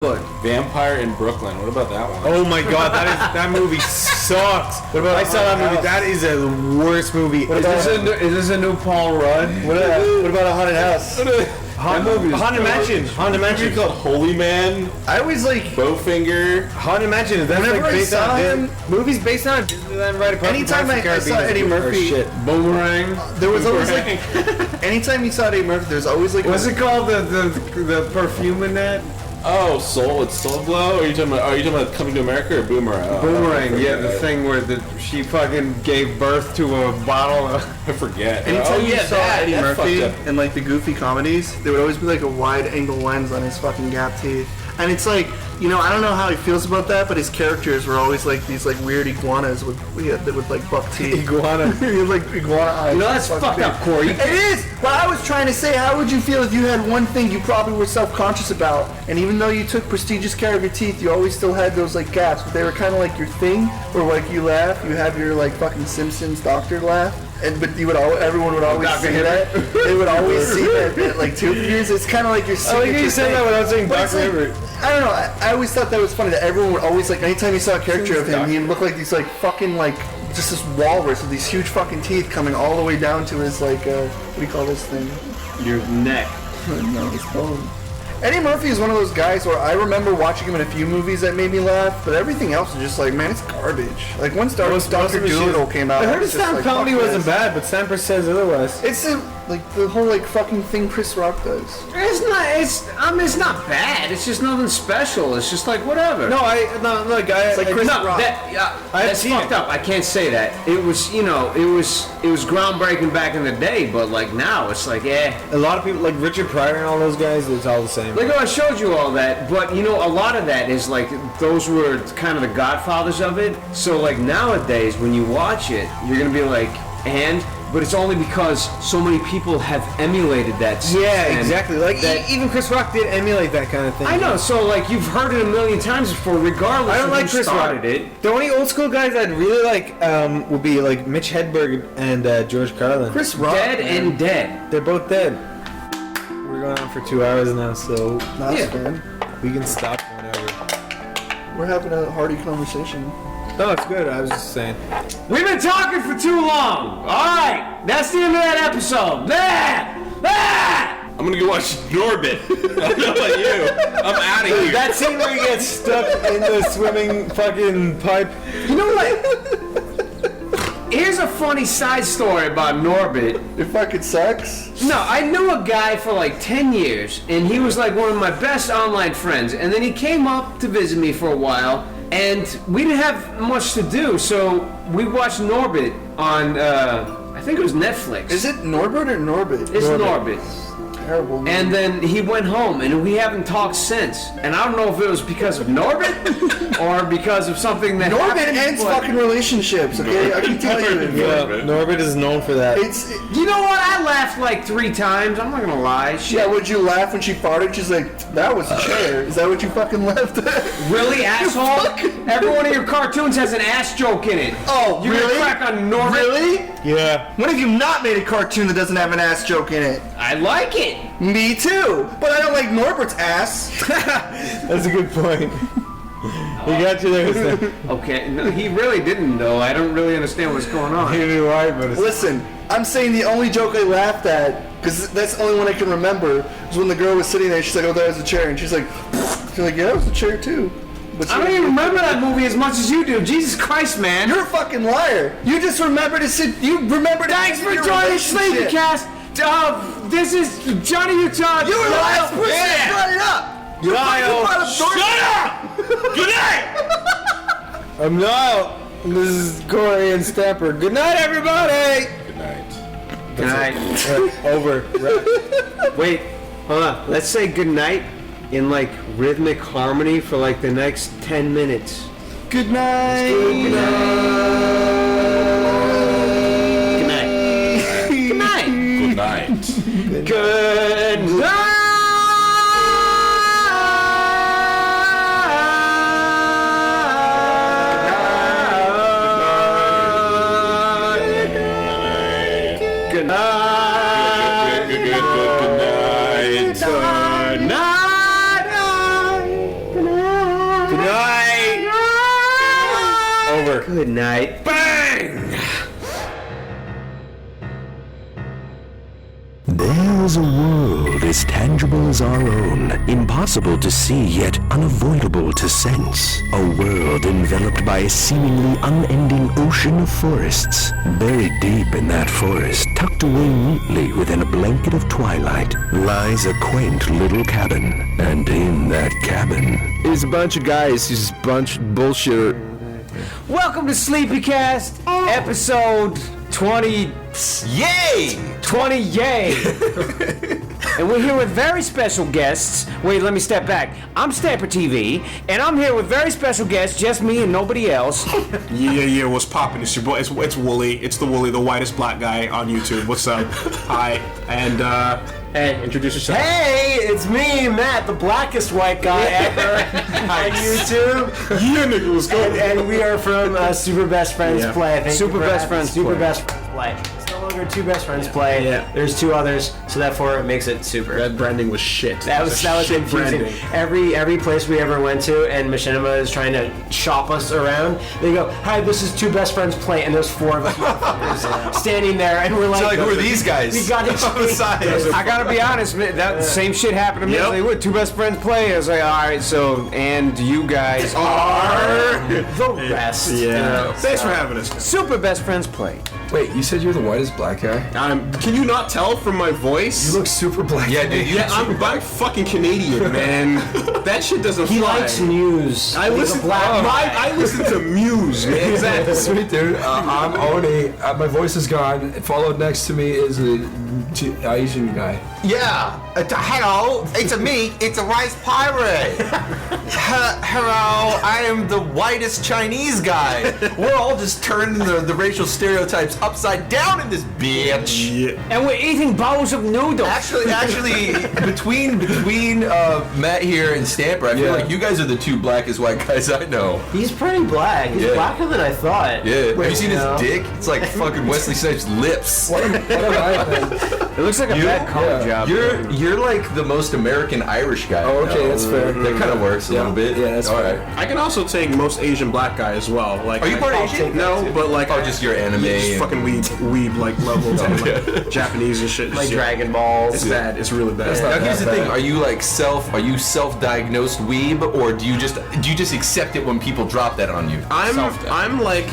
Vampire in Brooklyn. What about that one? Oh my god, that movie sucks. I saw that movie. That is the worst movie. Is this a new Paul Rudd? What about a haunted house? Haunted Mansion. Haunted Mansion called Holy Man. I always like Bowfinger. Haunted Mansion. That's whenever like based I saw on movies based on Disneyland right across anytime I saw Eddie Murphy, Boomerang. there was always like anytime you saw Eddie Murphy, there's always like what's it called? The perfume in that? Oh, it's Soul Glow? Are you talking about Coming to America or Boomerang? Oh, Boomerang, yeah, the thing where she fucking gave birth to a bottle of... I forget. Anytime you saw Eddie that Murphy in like the goofy comedies, there would always be like a wide angle lens on his fucking gap teeth. And it's like, you know, I don't know how he feels about that, but his characters were always like these like weird iguanas with like buck teeth. Iguana. He had like iguana eyes. You know, that's fucked up, Corey. It is! But I was trying to say, how would you feel if you had one thing you probably were self-conscious about, and even though you took prestigious care of your teeth, you always still had those like gaps, but they were kind of like your thing, where like you laugh, you have your like fucking Simpsons doctor laugh. But everyone would always see that. They would always see that like tooth years. It's kind of like your signature. I like you said that without saying Dr. Hibbert. I don't know. I always thought that was funny that everyone would always like anytime you saw a character of him, he'd look like these like fucking like just this walrus with these huge fucking teeth coming all the way down to his like what do you call this thing? Your neck. No, his bone. Eddie Murphy is one of those guys where I remember watching him in a few movies that made me laugh, but everything else is just like, man, it's garbage. Like once Dr. Dolittle came out, I heard his stand-up comedy wasn't bad, but Stamper says otherwise. It's like the whole like fucking thing Chris Rock does. It's not bad. It's just nothing special. It's just like whatever. It's like Chris Rock. That's fucked up. I can't say that. It was groundbreaking back in the day, but like now it's like a lot of people like Richard Pryor and all those guys. It's all the same. Like I showed you all that, but you know a lot of that is like those were kind of the godfathers of it. So like nowadays when you watch it, you're gonna be like, but it's only because so many people have emulated that. Yeah, exactly. Like even Chris Rock did emulate that kind of thing. I know. So like you've heard it a million times before, regardless. I don't of like who Chris started Rock. It. The only old school guys I'd really like would be like Mitch Hedberg and George Carlin. Chris Rock, and dead. They're both dead. We're going on for 2 hours now, so man. We can stop whenever. We're having a hearty conversation. No, it's good. I was just saying. We've been talking for too long. All right, that's the end of that episode. I'm gonna go watch Norbit. I don't know about you. I'm out of here. That scene where he gets stuck in the swimming fucking pipe. You know what? Here's a funny side story about Norbit. It fucking sucks. No, I knew a guy for like 10 years, and he was like one of my best online friends. And then he came up to visit me for a while, and we didn't have much to do, so we watched Norbit on, I think it was Netflix. Is it Norbert or Norbit? It's Norbit. Terrible name. And then he went home, and we haven't talked since. And I don't know if it was because of Norbit or because of something that Norbit happened, ends fucking relationships, okay? I can tell you. Yeah, Norbit is known for that. You know what? I laughed like 3 times. I'm not gonna lie. Shit. Yeah, would you laugh when she farted? She's like, that was a chair. Is that what you fucking laughed at? Really, asshole? Every one of your cartoons has an ass joke in it. Oh, You're really? gonna crack on Norbit? Really? Yeah. When have you not made a cartoon that doesn't have an ass joke in it? I like it. Me too. But I don't like Norbert's ass. That's a good point. He got you there. Okay, no, he really didn't though. I don't really understand what's going on. Neither do I, but Listen, I'm saying the only joke I laughed at, because that's the only one I can remember, was when the girl was sitting there, she's like, oh, that was a chair, and she's like, yeah, it was a chair too. But I don't even remember that movie as much as you do. Jesus Christ, man. You're a fucking liar. You just remember to sit, Thanks for joining Sleepycast. This is Johnny Utah. You were the last person that brought it up. Lyle, Shut up! Good night! I'm Lyle. This is Corey and Stamper. Good night, everybody. Good night. Good night. Over. Wait, hold on. Let's say good night in like rhythmic harmony for like the next 10 minutes. Good night. Good night. Good night. Good night. Good night. Good night. Good night. Good night. later. Good night. Bang! There is a world as tangible as our own, impossible to see yet unavoidable to sense. A world enveloped by a seemingly unending ocean of forests. Buried deep in that forest, tucked away neatly within a blanket of twilight, lies a quaint little cabin. And in that cabin He's a bunch of guys. He's a bunch of bullshit. Welcome to Sleepycast, episode 20. Yay! 20 yay! And we're here with very special guests. Wait, let me step back. I'm Stamper TV, and I'm here with very special guests, just me and nobody else. Yeah, what's poppin'? It's your boy, it's Wooly. It's the Wooly, the whitest black guy on YouTube. What's up? Hi. And, hey, introduce yourself. Hey, it's me, Matt, the blackest white guy ever on YouTube. Yeah, nigga, what's going on? And we are from Super Best Friends Yeah. Play. Thank Super you for Best having Friends Super Play. Best Friends Play. It's no longer Two Best Friends Play. Yeah. There's two others, so therefore it makes it super. That branding was shit. That was shit confusing. branding. Every place we ever went to, and Machinima is trying to shop us around. They go, "Hi, this is Two Best Friends Play," and there's four of us motherfuckers standing there, and we're like, So like, who are these guys? We got on the side. I gotta be honest, man, that same shit happened to me. Yep. Like, what, Two Best Friends Play? I was like, alright, so, and you guys are the rest. Yeah. Thanks for having us. Super Best Friends Play. Wait, you said you're the whitest black guy? Can you not tell from my voice? You look super black. Yeah, dude. Yeah, I'm fucking Canadian, man. That shit doesn't He fly. likes news. I He's listen. a black guy. I listen to Muse, man. Exactly. Sweet dude. I'm Oni. My voice is gone. Followed next to me is a Asian guy. Yeah. Hello, it's me. It's a rice pirate. Hello, I am the whitest Chinese guy. We're all just turning the racial stereotypes upside down in this bitch. Yeah. And we're eating bowls of noodles. Actually, between Matt here and Stamper, I feel Yeah. like you guys are the two blackest white guys I know. He's pretty black. He's Yeah. blacker than I thought. Yeah. Have you seen his No. dick? It's like fucking Wesley Snipes' lips. What am I then? It looks like a bad color job. You're like the most American Irish guy. Oh, okay, that's fair. That kind of works a little bit. Yeah, that's all fair. right. I can also take most Asian black guy as well. Like, Are you part Asian? No, but like, Oh, just your anime just and- fucking weeb like levels and like Japanese and shit. Like Shit. Dragon Balls. It's bad. It's really bad. not Now here's the that thing: bad. are you self-diagnosed weeb, or do you just accept it when people drop that on you? I'm like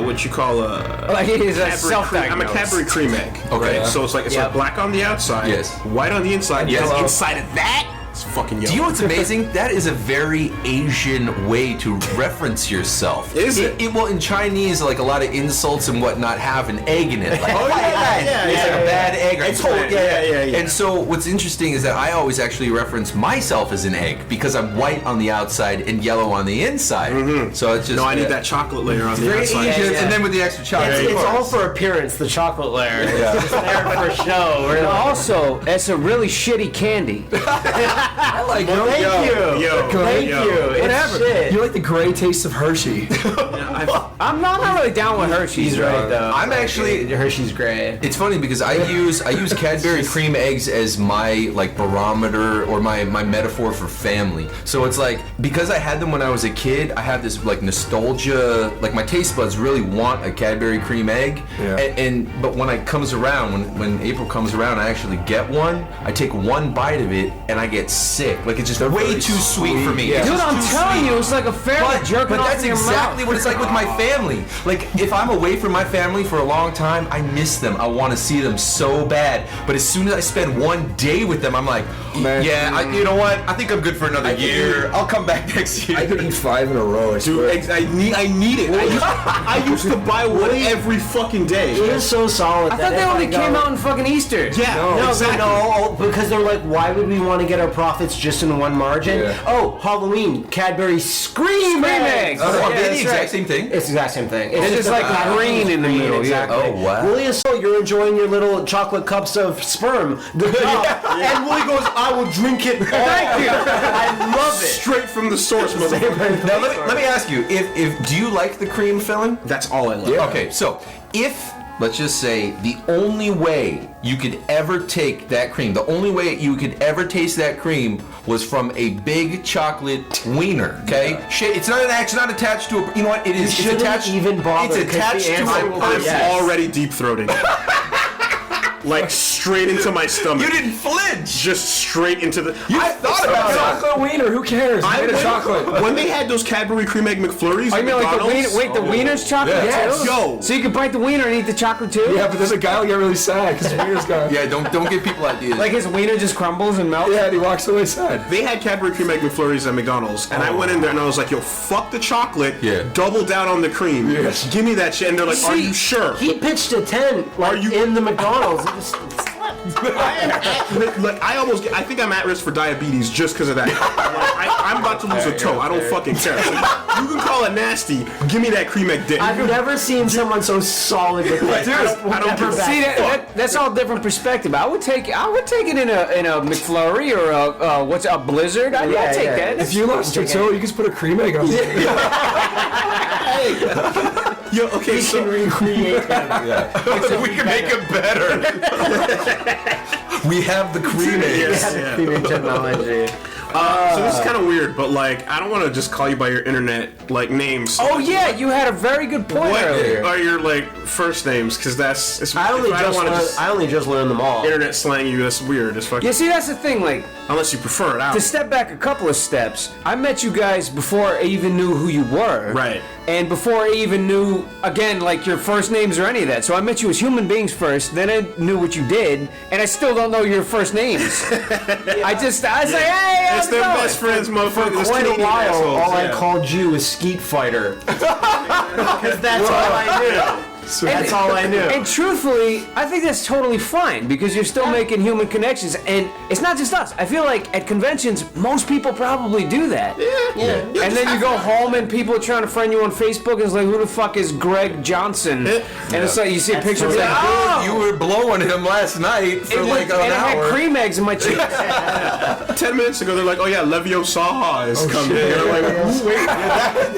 what you call a Like, he's a Cadbury cream. I'm a self-diagnosed. Cadbury cream egg. Okay. Right? So it's like Yep. black on the outside, Yes. white on the inside. Yes. Because inside of that, it's fucking yellow. Do you know what's amazing? That is a very Asian way to reference yourself. Is it? Well, in Chinese, like a lot of insults and whatnot have an egg in it. Like, Oh, yeah, it's like a bad egg. It's Total- bad. Yeah. And so what's interesting is that I always actually reference myself as an egg because I'm white on the outside and yellow on the inside. So it's just No, I need that chocolate layer on the very outside. Asian, Yeah. and then with the extra chocolate. It's of all course. for appearance, the chocolate layer. It's just there for show. We're And like, also, it's a really shitty candy. I like well, thank you. Yo, Thank yo. you. It's Whatever. shit. You like the gray taste of Hershey. I'm not really down with Hershey's. He's right though. I'm actually- Hershey's gray. It's funny because I use Cadbury cream eggs as my like barometer or my metaphor for family. So it's like because I had them when I was a kid, I have this like nostalgia. Like my taste buds really want a Cadbury cream egg. Yeah. But when it comes around, when April comes around, I actually get one. I take one bite of it and I get sick. Like it's just way really too sweet for me. Yeah. It's Dude, just I'm too telling sweet. you, it's like a fairy jerking But off that's in your exactly mouth. what it's like with my family. Like, if I'm away from my family for a long time, I miss them. I want to see them so bad. But as soon as I spend one day with them, I'm like, Man. you know what? I think I'm good for another year. I'll come back next year. I could eat 5 in a row, I swear. Dude, I need it. I used to buy one every fucking day. He is so solid. I thought they only came out on fucking Easter. Yeah, No, exactly. no, because they're like, why would we want to get our profits just in one margin? Yeah. Oh, Halloween, Cadbury Scream Eggs. Are Yeah, they the that's exact right. same thing? It's the exact same thing. It's just like a green in the middle, yeah. Exactly. Oh, wow. Willie, so you're enjoying your little chocolate cups of sperm. Good job. And Willie goes, I will drink it all. Thank you. I love it. Straight from the source, motherfucker. Now let me ask you, if do you like the cream filling? That's all I love. Yeah. Okay, so if let's just say the only way you could ever take that cream, the only way you could ever taste that cream was from a big chocolate wiener, okay? It's not attached to a, you know what, it is, it's shouldn't attached, even bother, it's attached because to the answer a will be I'm yes. already deep throating. Like straight into my stomach. You didn't flinch! Just straight into the. I thought about it. Chocolate wiener, who cares? I Made of went- chocolate. When they had those Cadbury cream egg McFlurries, Oh, you mean like the wiener? McDonald's, Wait, the wiener's chocolate Yeah. too? Yo. So you can bite the wiener and eat the chocolate too? Yeah, but there's a guy who get really sad because his wiener's gone. Yeah, don't give people ideas. Like his wiener just crumbles and melts? Yeah, and he walks away sad. They had Cadbury cream egg McFlurries at McDonald's, and I went in there and I was like, "Yo, fuck the chocolate, Yeah. double down on the cream, Yes. give me that shit." And they're like, "Are See, you sure?" He pitched a 10 like Are you- in the McDonald's. It just Like I think I'm at risk for diabetes just because of that. Like, I'm about to lose a toe. I don't fucking care. So you can call it nasty. Give me that cream egg dick. I've never seen someone so solid with it. Dude, I don't give a See, that's all different perspective. I would take it in a McFlurry or a Blizzard. I'd Yeah, take yeah. that. If you lost your toe, you can just put a cream egg on it. Yo, okay, so recreate that. we can make it better. We have the cream eggs. yes, yeah. Create technology. So this is kind of weird, but like I don't want to just call you by your internet like names. Oh yeah, you had a very good point What earlier. are your like first names? Because that's it's, I only if don't wanna just learned them all. internet slang you. That's weird. It's fucking. Yeah, see, that's the thing. Like, Unless you prefer it out. to step back a couple of steps, I met you guys before I even knew who you were. Right. And before I even knew, again, like your first names or any of that. So I met you as human beings first, then I knew what you did, and I still don't know your first names. I was like, hey, how's It's it their going? best friends, motherfucker. For quite a while, all I called you was Skeet Fighter. Because that's all I knew. That's all I knew. And truthfully, I think that's totally fine because you're still making human connections. And it's not just us. I feel like at conventions, most people probably do that. Yeah. And then you go home and people are trying to friend you on Facebook and it's like, who the fuck is Greg Johnson? And it's like, you see a picture, it's like, oh! You were blowing him last night for like an and I had hour. cream eggs in my cheeks. 10 minutes ago, they're like, "Oh yeah, Levio Saha is coming." You're like, "Ooh, wait,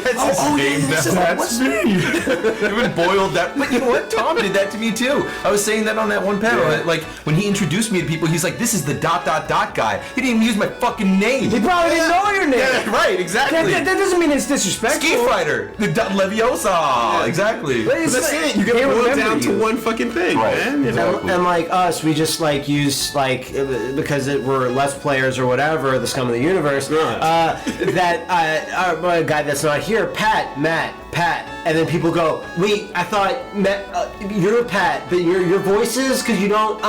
That's his name now. That's me. You even boiled that. But you know what? Tom did that to me too. I was saying that on that one panel. Like when he introduced me to people, he's like, "This is the ... guy." He didn't even use my fucking name. He probably didn't know your name. Yeah, right. Exactly. That doesn't mean it's disrespectful. Ski fighter. The Leviosa. Exactly. But it's that's like- it. You get they boiled remember down to you. one fucking thing, man." You know? And like us, we just like use like because we're less players or whatever, the scum of the universe. That a guy that's not here, Matt, and then people go, "Wait, I thought Matt, you're Pat, but your voice is because you don't."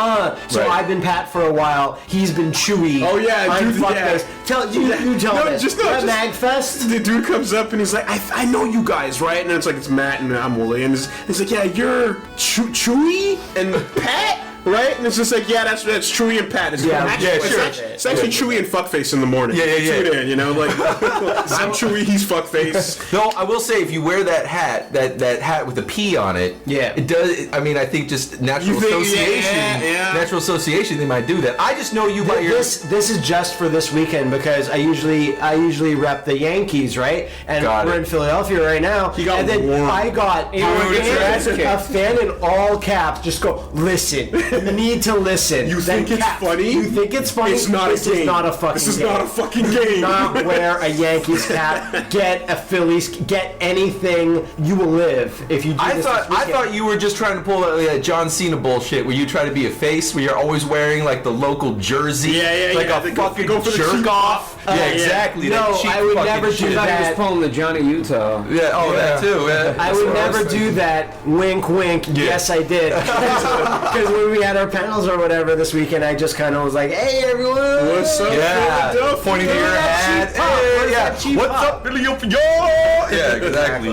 So Right. I've been Pat for a while. He's been Chewy. Oh, yeah, I'm dude, yeah. fuckface. Tell you tell No, this. just no, At just- Magfest. The dude comes up and he's like, I know you guys, right? And it's like, it's Matt and I'm Wooly. And it's like, yeah, you're Chewy and Pat, right? And it's just like, yeah, that's Chewy and Pat. It's Yeah, actually, yeah, it's sure. It's actually Chewy and Fuckface in the morning. Yeah. Tune in, you know? Like, I'm Chewy, he's Fuckface. No, I will say if you wear that hat, that hat with a P on it, Yeah. it does. I mean, I think just natural You think- association. yeah. Natural association, they might do that. I just know you by your. This is just for this weekend because I usually rep the Yankees, right? And Got we're it. in Philadelphia right now. He got and then warm. I got You were getting your ass kicked. a fan in all caps just go, listen. You need to listen. You Then think it's caps. funny? You think it's funny? It's not this a game. is not a fucking This is game. not a fucking game. Do not wear a Yankees cap. Get a Phillies. Get anything. You will live if you do I this thought this weekend. you were just trying to pull that John Cena bullshit where you try to be a face where you're always wearing like the local jersey, Yeah, like yeah. a They go fucking for the jerk cheap off. off. Yeah, yeah. exactly. No, that cheap I would fucking never do shit. I thought he that. was pulling the Johnny Utah. Yeah, that too. Yeah. I would what I was never do thinking. that. Wink, wink. Yes, I did. Because when we had our panels or whatever this weekend, I just kind of was like, "Hey, everyone, What's up, Yeah, Philadelphia? pointing to your hat. cheap pop? Hey, Where's yeah. that cheap What's pop? up, Billy? Yeah, exactly.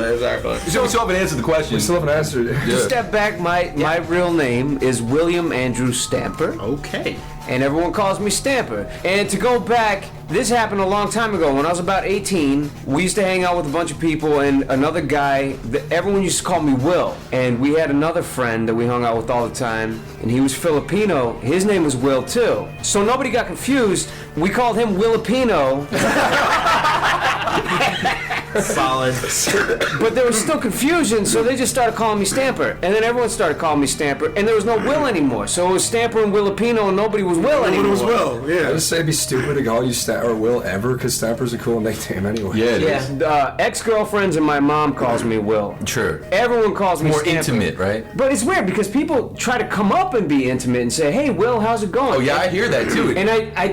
So we still haven't answered the question. We still haven't answered it. Yeah. Step back, my real name is William Andrew Stamper. Okay. And everyone calls me Stamper. And to go back, this happened a long time ago. When I was about 18, we used to hang out with a bunch of people and another guy, everyone used to call me Will. And we had another friend that we hung out with all the time, and he was Filipino. His name was Will too. So nobody got confused. We called him Willipino. Solid. But there was still confusion, so they just started calling me Stamper. And then everyone started calling me Stamper, and there was no Will anymore. So it was Stamper and Willapino, and nobody was Will anymore. It was Will, I yeah. just say it'd be stupid to call you or Will ever, because Stamper's a cool nickname anyway. Yeah, it is. Yeah, ex-girlfriends and my mom calls me Will. Sure. Everyone calls me More Stamper. intimate, right? But it's weird because people try to come up and be intimate and say, "Hey, Will, how's it going?" Oh yeah, I hear that too. And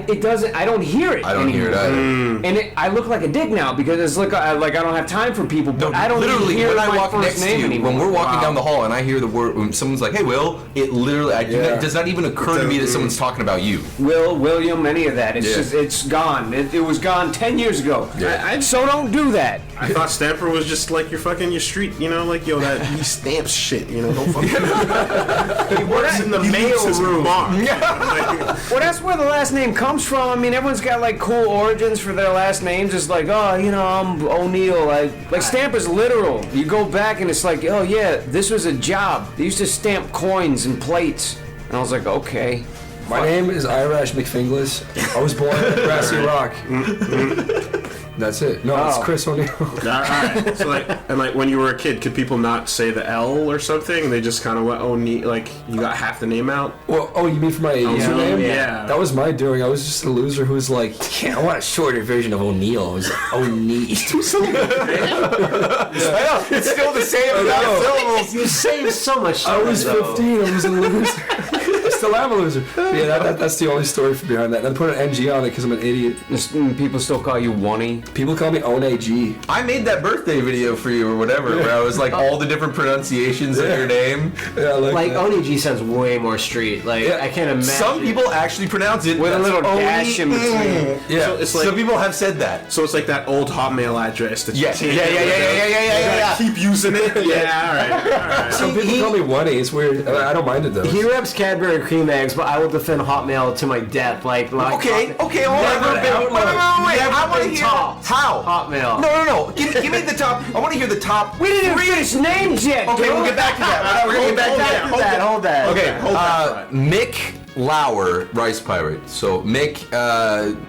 it doesn't. I don't hear it. I don't hear it anymore. either. And I look like a dick now because it's like I don't have time for people. But I don't literally, even hear when I my walk first next to name you, anymore. when we're walking down the hall and I hear the word, when someone's like, "Hey, Will," it literally, it does not even occur to me that someone's talking about you. Will, William, any of that. It's Yeah. just, it's gone. It was gone 10 years ago. Yeah. So don't do that. I thought Stamper was just like your street, like, yo, that he stamps shit, don't fucking. He works in the mail room. Well, that's where the last name comes from. I mean, everyone's got like cool origins for their last names. It's like, oh, I'm O'Neill. Like Stamper's literal. You go back and it's like, oh yeah, this was a job. They used to stamp coins and plates. And I was like, okay. My name is Irash McFinglas. I was born at Grassy Rock. That's it. No, it's Chris O'Neill. Alright. So like when you were a kid, could people not say the L or something? They just kind of went O'Neill, like you got half the name out. Well, you mean for my username? Yeah. That was my doing. I was just a loser who was like, yeah, I want a shorter version of O'Neill. It was O'Neill. It's still the same syllables. You saved so much. I was though. 15. I was a loser. I still am a loser. But yeah, that's the only story behind that. And I put an NG on it because I'm an idiot. People still call you Wonnie. People call me ONAG. I made that birthday video for you or whatever, where I was like all the different pronunciations of your name. Yeah, Like that. Onigi sounds way more street. Like I can't imagine. Some people actually pronounce it With a little dash in between. Yeah, So it's like- some people have said that. So it's like that old Hotmail address that Yes. you Yeah. keep using it. Yeah, all right. Some people call me 1A. It's weird. I don't mind it though. He reps Cadbury cream eggs, but I will defend Hotmail to my death. Like Okay, hold on. Never been- Wait. never I want to been hear topped. how. Hotmail. No. Give me the top. I want to hear the top. We didn't even finish names yet. Okay, dude. we'll get back to that. We're gonna get back to that. Hold that. Okay, hold that Mick Lauer, Rice Pirate. So Mick,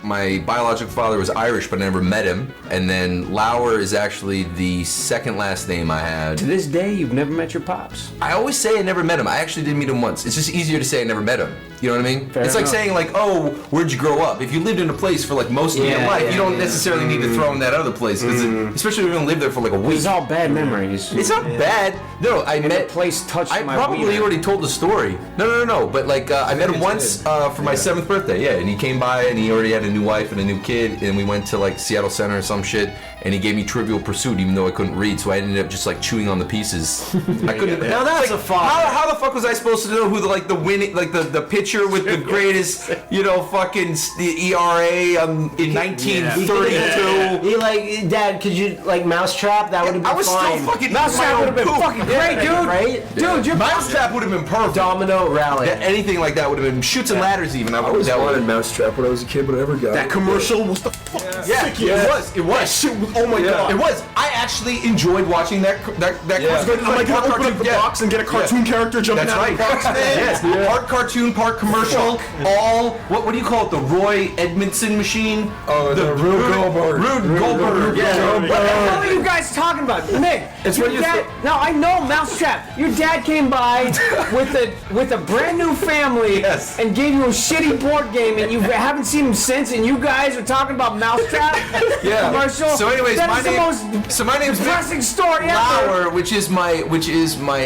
my biological father was Irish, but I never met him. And then Lauer is actually the second last name I had. To this day, you've never met your pops. I always say I never met him. I actually did meet him once. It's just easier to say I never met him. You know what I mean? Fair it's like enough. saying like, oh, where'd you grow up? If you lived in a place for like most of your Yeah, life, yeah, you don't yeah. necessarily need to throw in that other place, because especially if you don't live there for like a week. It's all bad memories. It's not bad. No, I The met. place touched I my probably wiener. already told the story. No. But like, I met him once for my 7th birthday. Yeah, and he came by and he already had a new wife and a new kid, and we went to like Seattle Center or some shit. And he gave me Trivial Pursuit, even though I couldn't read, so I ended up just like chewing on the pieces. I couldn't. Now that's a fuck. How the fuck was I supposed to know who the winning, like the pitcher with the greatest, fucking the ERA in 1932? He like, Dad, could you like mousetrap? That would have been I was fine. still fucking. Mousetrap would have been fucking great, dude. Right? Dude, your Mousetrap would have been perfect. Domino rally. Yeah, anything like that would have been Shoots and Ladders even. I was wanted Mousetrap when I was a kid, but I never got That it. commercial was the fuck. Yeah, sick, it was. That shit was. Oh my god. It was. I actually enjoyed watching that. Yeah. I'm like gonna open up the box and get a cartoon character jumping That's out right. of the box, man. Yes. Part cartoon, part commercial. All what do you call it? The Roy Edmondson machine. Oh, the Rube Goldberg. Rube Goldberg. Yeah. What the hell are you guys talking about? Nick, It's your when you dad, no, I know Mousetrap. Your dad came by with a brand new family Yes. and gave you a shitty board game, and you haven't seen him since, and you guys are talking about Mousetrap Yeah. commercial. So anyways, that my is name. the most So my name's depressing story ever. Lauer, which is my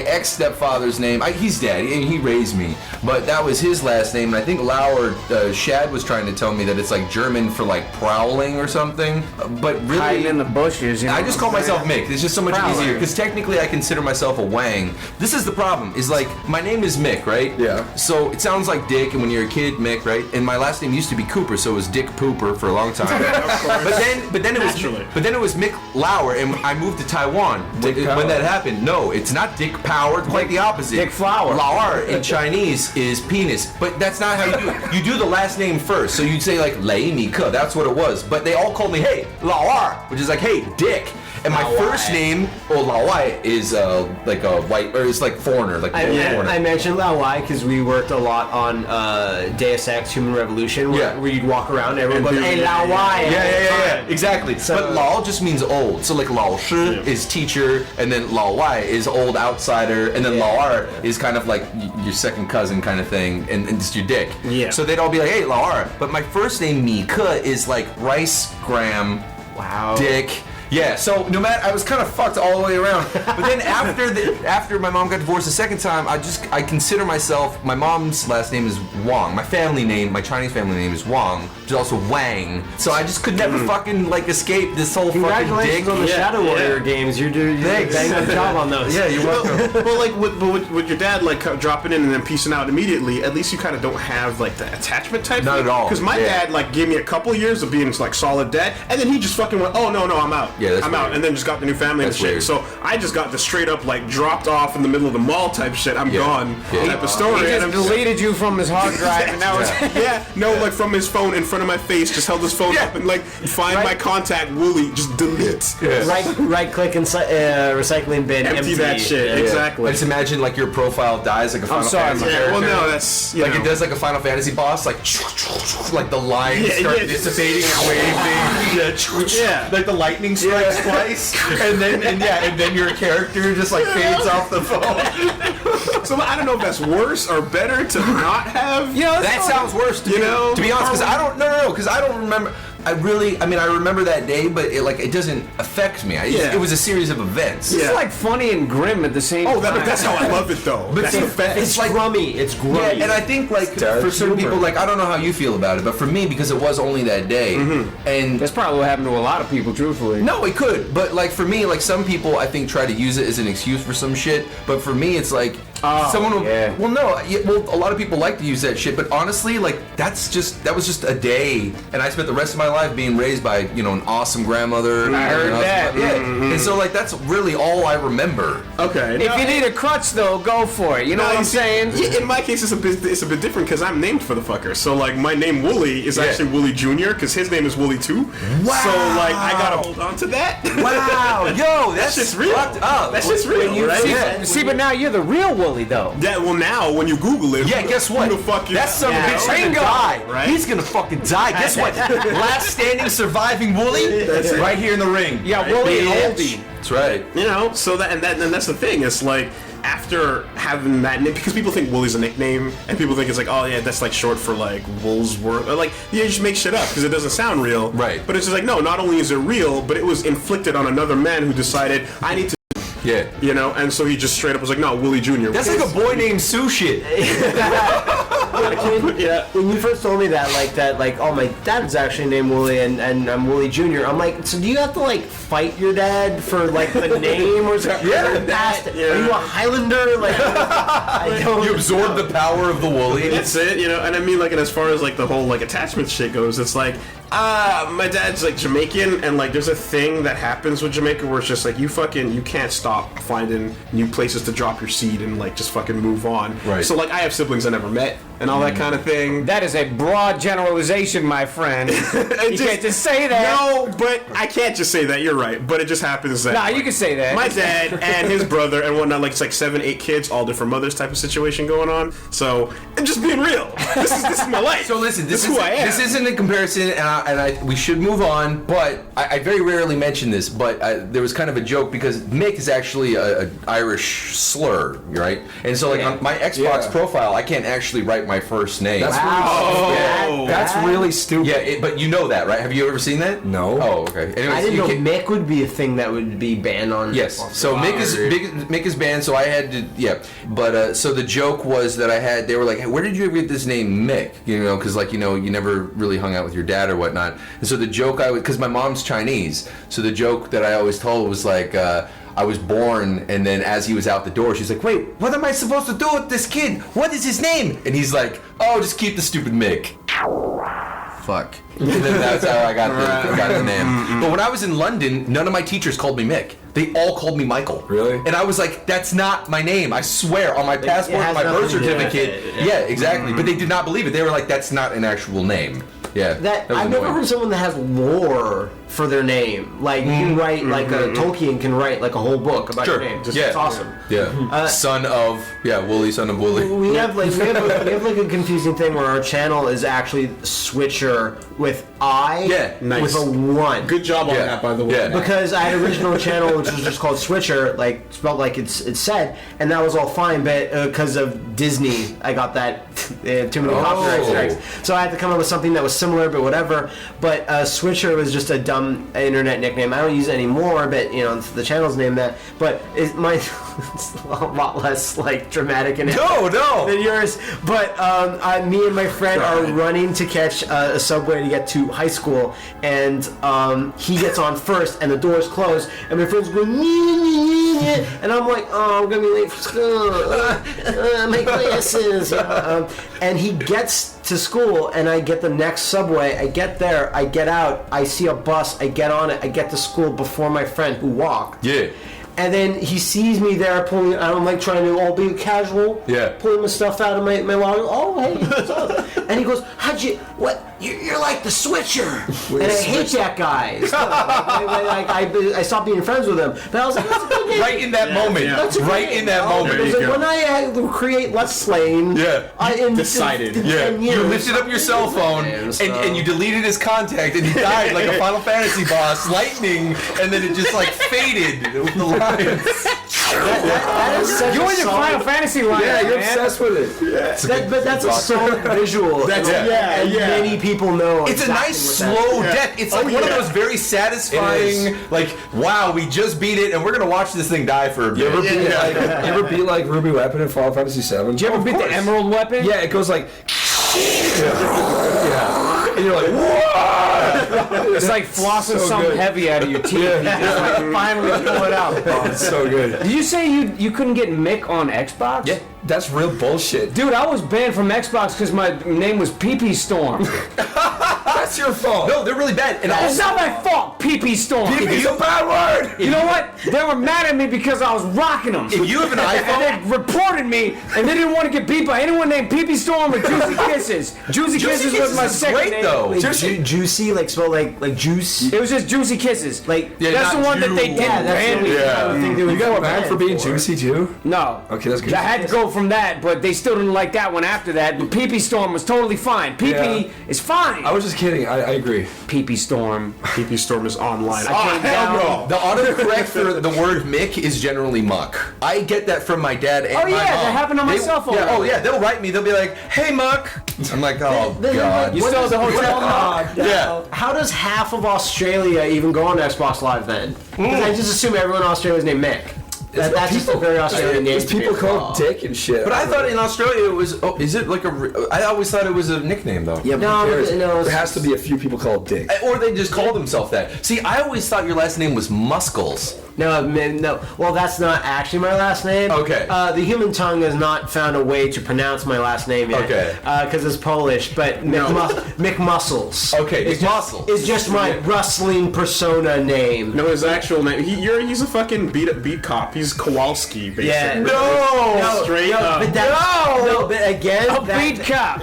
ex stepfather's name. He's dead. He raised me, but that was his last name. And I think Lauer, Shad was trying to tell me that it's like German for like prowling or something. But Hiding really, in the bushes. You know I just what call I'm saying? myself Mick. It's just so much Prowler. easier because technically I consider myself a Wang. This is the problem. Is like my name is Mick, right? Yeah. So it sounds like Dick, and when you're a kid, Mick, right? And my last name used to be Cooper, so it was Dick Pooper for a long time. but then it was Mick Lauer, and I moved to Taiwan when that happened. No, it's not Dick Power. It's quite the opposite. Dick Flower. Lauer in Chinese is penis. but that's not how you do it. You do the last name first. So you'd say like Lei Mika. That's what it was. But they all called me, hey, Lao Er, which is like, hey, Dick. And my first name, Lao Wai, is like a white, or it's like foreigner, like foreigner. I mentioned Lao Wai because we worked a lot on Deus Ex Human Revolution, where you'd walk around and everyone goes, hey, Lao Wai. Yeah, exactly. So, but Lao just means old. So like Lao Shi is teacher, and then Lao Wai is old outsider, and then Lao Er is kind of like your second cousin kind of thing, and just your dick. Yeah. So they'd all be like, hey, Lao Er. But my first name, Mika, is like rice, gram, dick. Yeah, so no matter, I was kind of fucked all the way around. But then after my mom got divorced the second time, I consider myself, my mom's last name is Wang. My family name, my Chinese family name is Wang, which is also Wang. So I just could never fucking like escape this whole fucking dick. Congratulations on the Shadow Warrior games. You're doing a bang up job on those. Yeah, you're welcome. Well, like with your dad like dropping in and then piecing out immediately, at least you kind of don't have like the attachment type. Not at all. Because my dad like gave me a couple years of being like solid dad, and then he just fucking went, oh no, I'm out. Yeah, that's I'm weird. out, and then just got the new family That's and shit. weird. So I just got the straight up like dropped off in the middle of the mall type shit. I'm gone type of story. He and just I'm just deleted you from his hard drive, and that was like from his phone in front of my face, just held his phone up and like find my contact Wooly, just delete. Right click and recycling bin. Empty that shit. Yeah. Exactly. I just imagine like your profile dies like a Final Fantasy Yeah, well, character. no, that's like it does like a Final Fantasy boss, like the lines start dissipating and waving. Like the lightning strikes twice, and then your character just like fades off the phone. So I don't know if that's worse or better to not have. That sounds worse to me. To be honest, because I don't remember. I remember that day, but it doesn't affect me. It was a series of events. It's like funny and grim at the same time. That's how I love it though. But It's like grummy. It's grummy. Yeah, and I think like for certain people, like I don't know how you feel about it, but for me, because it was only that day, and That's probably what happened to a lot of people, truthfully. no, it could, but like for me, like some people I think try to use it as an excuse for some shit, but for me, it's like someone will. yeah. Well, no, a lot of people like to use that shit, but honestly, like that was just a day, and I spent the rest of my life being raised by an awesome grandmother. I heard that. Yeah, and so like that's really all I remember. Okay. If you need a crutch, though, go for it. You know what I'm saying? Yeah, in my case, it's a bit different because I'm named for the fucker. So like my name Wooly is actually Wooly Jr. because his name is Wooly too. Wow. So like I gotta hold on to that. Wow, yo, that's shit's real. fucked up. That's just real, right? See, but now you're the real Wooly, though. Yeah, well now when you Google it, Yeah, guess what? Who the fuck is that son of a Yeah. bitch gonna Bingo. die. Right? He's gonna fucking die. Guess what? Last standing surviving Wooly. That's it. Right here in the ring. Yeah, Wooly and Bitch. Oldie. That's right. So and that's the thing. It's like after having that name, because people think Wooly's a nickname, and people think it's like, oh yeah, that's like short for like Woolsworth, or like you just make shit up because it doesn't sound real. Right. But it's just like no, not only is it real, but it was inflicted on another man who decided I need to. Yeah. And so he just straight up was like, no, Wooly Jr. That's like a boy named Sue shit. When you first told me that, oh, my dad's actually named Wooly and I'm Wooly Jr., I'm like, so do you have to, like, fight your dad for, like, the name or something? Yeah. Are you a Highlander? Like, I don't You absorb the power of the Wooly. That's it, and I mean, like, and as far as like the whole like attachment shit goes, it's like, my dad's like Jamaican, and like there's a thing that happens with Jamaica where it's just like you can't stop finding new places to drop your seed and like just fucking move on. Right. So like I have siblings I never met and all that kind of thing. That is a broad generalization, my friend. You can't just say that. No, but I can't just say that. You're right, but it just happens that. Nah, you can say that. My dad and his brother and whatnot, like it's like 7, 8 kids, all different mothers type of situation going on. So I'm just being real. This is my life. So listen, this is who I am. This isn't a comparison, and we should move on. But I very rarely mention this, but there was kind of a joke because Mick is actually an Irish slur, right? And so like on my Xbox profile, I can't actually write my first name. That's really stupid. Yeah, but you know that, right? Have you ever seen that? No. Oh, okay. Anyways, I didn't you know can- Mick would be a thing that would be banned on. Yes. So Mick is banned. So I had to, But so the joke was that they were like, hey, where did you ever get this name Mick? Because you never really hung out with your dad or whatnot. And so the joke because my mom's Chinese, so the joke that I always told was like, I was born, and then as he was out the door, she's like, wait, what am I supposed to do with this kid? What is his name? And he's like, oh, just keep the stupid Mick. Fuck. And then that's how I got the name. But when I was in London, none of my teachers called me Mick. they all called me Michael. Really? And I was like, that's not my name. I swear on my passport, has my birth nothing to do with certificate. it. Yeah, exactly. But they did not believe it. They were like, that's not an actual name. Yeah. That was I've never annoying. heard someone that has lore for their name. Like you can write like Tolkien can write like a whole book about Sure. your name. Just, Yeah. It's awesome. Yeah. Son of Wooly, son of Wooly. We have like we have like a confusing thing where our channel is actually Switcher with I Yeah, nice. with a 1. Good job on that, by the way. Yeah. Because I had an original channel which was just called Switcher, like spelled like it's said, and that was all fine. But because of Disney, I got that too many copyright strikes, so I had to come up with something that was similar, but whatever. But Switcher was just a dumb internet nickname. I don't use it anymore, but you know the channel's named that. But it's a lot less like dramatic and No. than yours. But me and my friend are running to catch a subway to get to high school, and he gets on first, and the door's closed, and my friend's going, and I'm like, oh, I'm gonna be late for school. My classes. You know? And he gets to school, and I get the next subway. I get there, I get out, I see a bus, I get on it, I get to school before my friend who walked. Yeah. And then he sees me there pulling, I'm like trying to all be casual. Yeah. Pulling my stuff out of my locker. Oh, hey, what's up? And he goes, you're like the Switcher. And I hate that guy. So, I stopped being friends with him. But I was like, that's a good name. Right in that moment. That's a good Right name. in that moment. It was like, when I create Let's Playing, Yeah. Decided. in Yeah, 10 years, you lifted up your cell phone and you deleted his contact and he died like a Final Fantasy boss, lightning, and then it just like faded with the lines. that is such You a and your solid- Final Fantasy line, Yeah, you're man. obsessed with it. But that's a solid visual. That's- and yeah, yeah. Many people know. It's exactly a nice what that slow is. death. It's like one of those very satisfying, like, wow, we just beat it and we're gonna watch this thing die for a bit. You ever beat like Ruby Weapon in Final Fantasy VII? Did you ever beat the Emerald Weapon? Yeah, it goes like. Yeah. And you're like, whoa! It's like flossing So something good. heavy out of your teeth. You just like finally pull it out. Oh, it's so good. Did you say you couldn't get Mick on Xbox? Yeah, that's real bullshit. Dude, I was banned from Xbox because my name was Pee Storm. That's your fault. No, they're really bad. And It's also, not my fault, Pee Storm. It's a bad word. You know what? They were mad at me because I was rocking them. if you have an iPhone, And they reported me, and they didn't want to get beat by anyone named Pee Storm or Juicy Kisses. Juicy Kisses was my is second great name. though. Like, juicy, like spelled like juice. It was just Juicy Kisses. Like Yeah, That's the not one that they you. didn't yeah, that's ban the me. Yeah. only thing they You got were banned for being for. juicy too? No. Okay, that's good. I had to go from that, but they still didn't like that one after that. But Pee Storm was totally fine. Pee Yeah. is fine. I was just kidding. I agree. Pee Storm. PP Storm is online. I came down. the autocorrect for the word Mick is generally muck. I get that from my dad and Oh, my yeah, mom. that happened on my cell phone. Yeah, oh yeah, they'll write me. They'll be like, "Hey, muck." I'm like, "Oh God." You still at the hotel? Yeah. How does half of Australia even go on Xbox Live then? Because I just assume everyone in Australia is named Mick. That's just a very Australian name. There's people called Dick and shit. But I thought in Australia it was. Oh, is it like I always thought it was a nickname though. Yeah, No, who cares? no, There has to be a few people called Dick. Or they just called themselves that. See, I always thought your last name was Muscles. No. Well, that's not actually my last name. Okay. The human tongue has not found a way to pronounce my last name yet. Okay. Because it's Polish, but Mick Muscles. Okay, It's Mick just, Muscles. it's just my wrestling persona name. No, his actual name. He's a fucking beat cop. He's Kowalski, basically. Yeah. No. Straight up. But no, but again, A beat cop.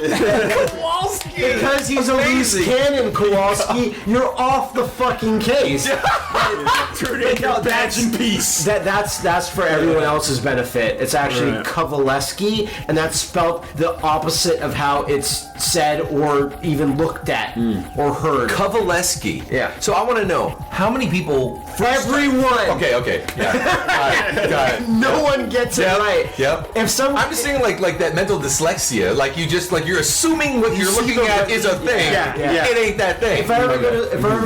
because he's a loose cannon, Kowalski, you're off the fucking case. Turn in your badge in peace. That's for everyone else's benefit. It's actually Right. Kowaleski, and that's spelled the opposite of how it's said or even looked at or heard. Kovaleski. Yeah. So I want to know how many people. Everyone. Okay. Yeah. Got it. No one gets it right. Yep. If some, I'm just saying like that mental dyslexia. Like you just like you're assuming what you're see looking the- at is a thing. Yeah. It ain't that thing. if I ever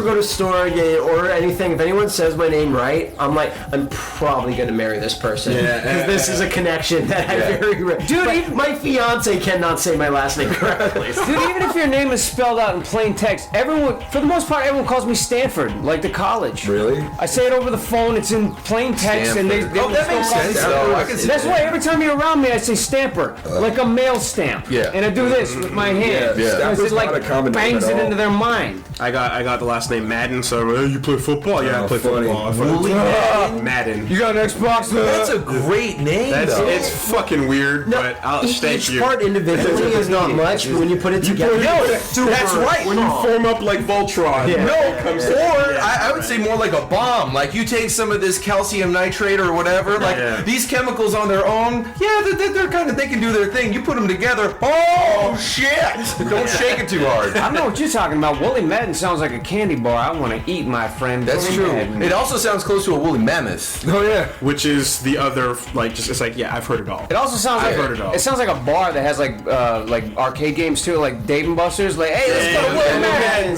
go to a store and order anything, if anyone says my name right, I'm like, I'm probably gonna marry this person because this is a connection that I very Dude, But even- my fiance cannot say my last name correctly. Dude, even if your name is spelled out in plain text, everyone, for the most part, everyone calls me Stanford, like the college. Really? I say it over the phone. It's in plain text, and they Oh, that still makes call me sense, Stamper. though. I can see That's that. why every time you're around me, I say Stamper, like a mail stamp. Yeah. And I do this with my hand. Yeah. Because it Stamper's not a like common name bangs at it all. into their mind. I got the last name Madden, so you play football? Yeah, I play funny. football. Wooly Madden? Madden. You got an Xbox? That's a great name, though. It's fucking weird, but I'll thank Each you. part individually is not much, but when you put it together, That's right. When you form up like Voltron, I would say more like a bomb. Like you take some of this calcium nitrate or whatever. Like these chemicals on their own, they're kind of, they can do their thing. You put them together. Oh shit! Don't shake it too hard. I know what you're talking about. Woolly Madden sounds like a candy bar. I want to eat, my friend. That's Woolly true. Madden. It also sounds close to a woolly mammoth. Oh yeah. which is the other like just it's like I've heard it all. It also sounds I've like heard it all. it sounds like a bar that has like arcade games too, like Dave and Buster's. Like, hey, let's go to Woolly Madden.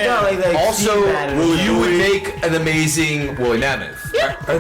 No, like Also, Madden. you would make an amazing woolly mammoth. I